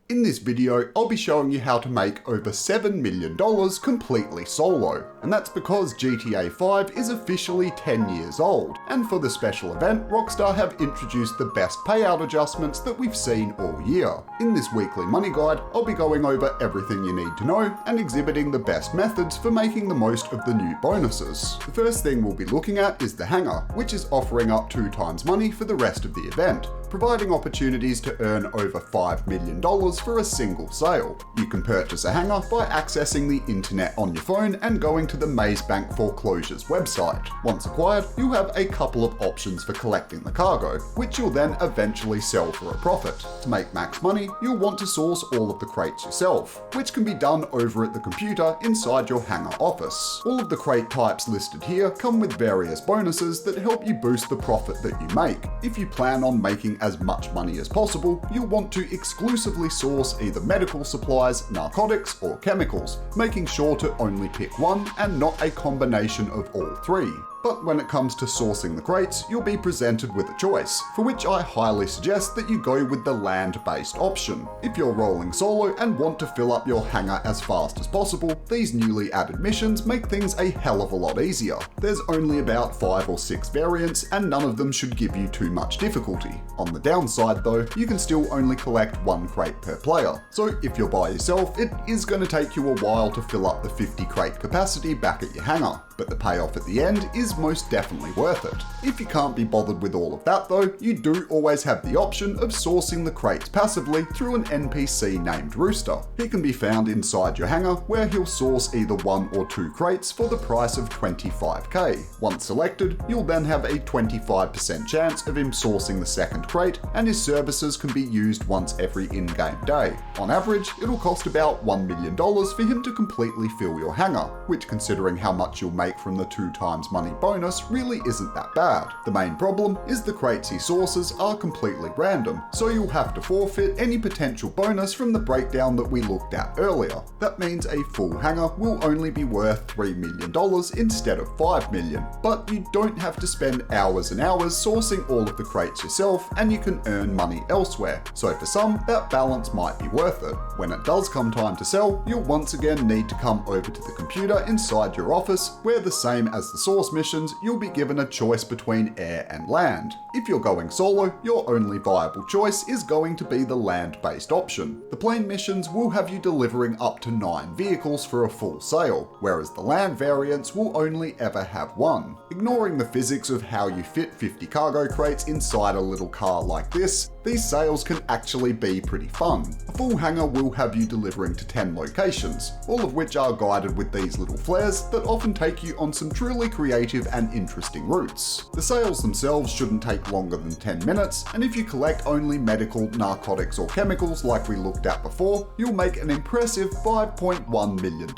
In this video, I'll be showing you how to make over $7 million completely solo, and that's because GTA 5 is officially 10 years old, and for the special event, Rockstar have introduced the best payout adjustments that we've seen all year. In this weekly money guide, I'll be going over everything you need to know and exhibiting the best methods for making the most of the new bonuses. The first thing we'll be looking at is the Hangar, which is offering up 2 times money for the rest of the event, providing opportunities to earn over $5 million for a single sale. You can purchase a hangar by accessing the internet on your phone and going to the Maze Bank Foreclosures website. Once acquired, you'll have a couple of options for collecting the cargo, which you'll then eventually sell for a profit. To make max money, you'll want to source all of the crates yourself, which can be done over at the computer inside your hangar office. All of the crate types listed here come with various bonuses that help you boost the profit that you make. If you plan on making as much money as possible, you'll want to exclusively source either medical supplies, narcotics, or chemicals, making sure to only pick one and not a combination of all three. But when it comes to sourcing the crates, you'll be presented with a choice, for which I highly suggest that you go with the land-based option. If you're rolling solo and want to fill up your hangar as fast as possible, these newly added missions make things a hell of a lot easier. There's only about 5 or 6 variants, and none of them should give you too much difficulty. On the downside though, you can still only collect 1 crate per player, so if you're by yourself, it is going to take you a while to fill up the 50 crate capacity back at your hangar. But the payoff at the end is most definitely worth it. If you can't be bothered with all of that though, you do always have the option of sourcing the crates passively through an NPC named Rooster. He can be found inside your hangar, where he'll source either 1 or 2 crates for the price of 25k. Once selected, you'll then have a 25% chance of him sourcing the second crate, and his services can be used once every in-game day. On average, it'll cost about $1 million for him to completely fill your hangar, which, considering how much you'll make from the 2 times money bonus, really isn't that bad. The main problem is the crates he sources are completely random, so you'll have to forfeit any potential bonus from the breakdown that we looked at earlier. That means a full hangar will only be worth $3 million instead of $5 million, but you don't have to spend hours and hours sourcing all of the crates yourself, and you can earn money elsewhere, so for some, that balance might be worth it. When it does come time to sell, you'll once again need to come over to the computer inside your office, where the same as the source missions, you'll be given a choice between air and land. If you're going solo, your only viable choice is going to be the land-based option. The plane missions will have you delivering up to 9 vehicles for a full sale, whereas the land variants will only ever have 1. Ignoring the physics of how you fit 50 cargo crates inside a little car like this, these sales can actually be pretty fun. A full hangar will have you delivering to 10 locations, all of which are guided with these little flares that often take you on some truly creative and interesting routes. The sales themselves shouldn't take longer than 10 minutes, and if you collect only medical, narcotics, or chemicals like we looked at before, you'll make an impressive $5.1 million.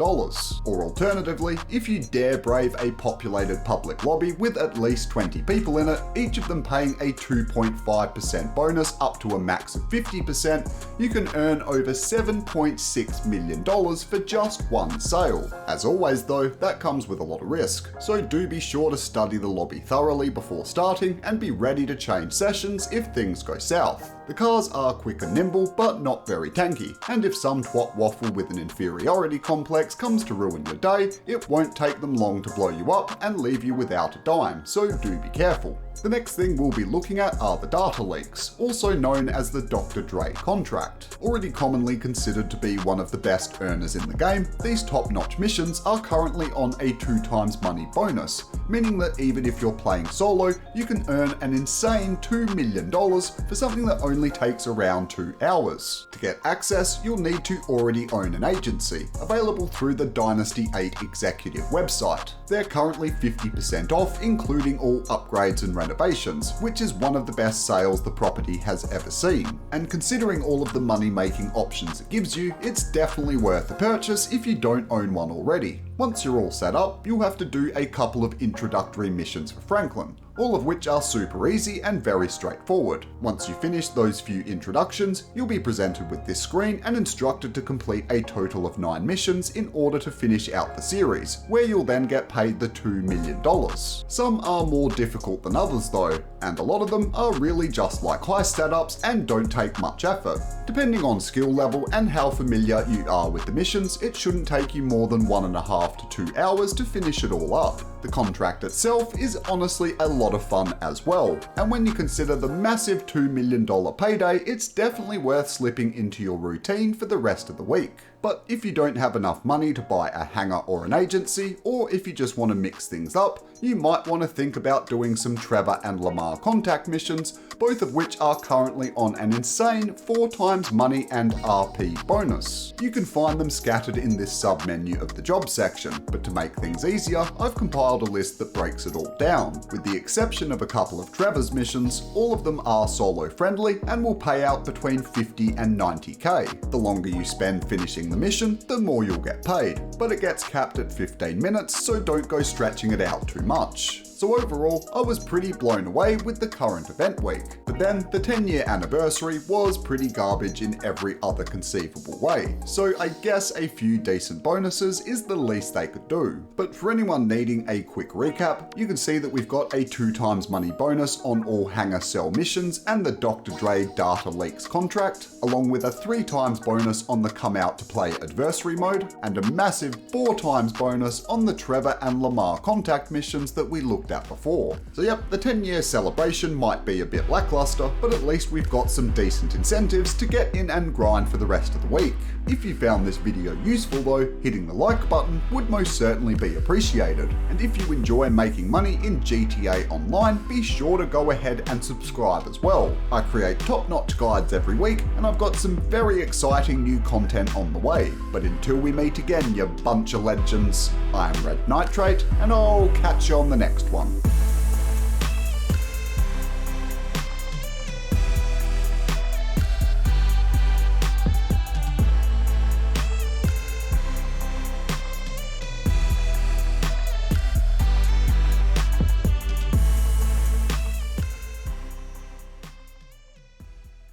Or alternatively, if you dare brave a populated public lobby with at least 20 people in it, each of them paying a 2.5% bonus up to a max of 50%, you can earn over $7.6 million for just 1 sale. As always though, that comes with a lot of risk, so do be sure to study the lobby thoroughly before starting and be ready to change sessions if things go south. The cars are quick and nimble, but not very tanky, and if some twat waffle with an inferiority complex comes to ruin your day, it won't take them long to blow you up and leave you without a dime, so do be careful. The next thing we'll be looking at are the data leaks, also known as the Dr. Dre contract. Already commonly considered to be one of the best earners in the game, these top-notch missions are currently on a 2 times money bonus, meaning that even if you're playing solo, you can earn an insane $2 million for something that only takes around 2 hours. To get access, you'll need to already own an agency, available through the Dynasty 8 executive website. They're currently 50% off, including all upgrades and renovations, which is one of the best sales the property has ever seen. And considering all of the money-making options it gives you, it's definitely worth the purchase if you don't own one already. Once you're all set up, you'll have to do a couple of introductory missions for Franklin, all of which are super easy and very straightforward. Once you finish those few introductions, you'll be presented with this screen and instructed to complete a total of 9 missions in order to finish out the series, where you'll then get paid the $2 million. Some are more difficult than others though, and a lot of them are really just like heist setups and don't take much effort. Depending on skill level and how familiar you are with the missions, it shouldn't take you more than 1.5 to 2 hours to finish it all up. The contract itself is honestly a lot of fun as well, and when you consider the massive $2 million payday, it's definitely worth slipping into your routine for the rest of the week. But if you don't have enough money to buy a hangar or an agency, or if you just want to mix things up, you might want to think about doing some Trevor and Lamar contact missions, both of which are currently on an insane 4 times money and RP bonus. You can find them scattered in this sub-menu of the job section, but to make things easier, I've compiled a list that breaks it all down. With the exception of a couple of Trevor's missions, all of them are solo friendly and will pay out between 50 and 90k. The longer you spend finishing the mission, the more you'll get paid, but it gets capped at 15 minutes, so don't go stretching it out too much. So overall, I was pretty blown away with the current event week. But then, the 10-year anniversary was pretty garbage in every other conceivable way, so I guess a few decent bonuses is the least they could do. But for anyone needing a quick recap, you can see that we've got a 2 times money bonus on all Hangar Cell missions and the Dr. Dre data leaks contract, along with a 3 times bonus on the come out to play adversary mode, and a massive 4 times bonus on the Trevor and Lamar contact missions that we looked at before. So yep, the 10-year celebration might be a bit lackluster, but at least we've got some decent incentives to get in and grind for the rest of the week. If you found this video useful though, hitting the like button would most certainly be appreciated. And if you enjoy making money in GTA Online, be sure to go ahead and subscribe as well. I create top-notch guides every week, and I've got some very exciting new content on the way. But until we meet again, you bunch of legends, I am Red Nitrate, and I'll catch you on the next one.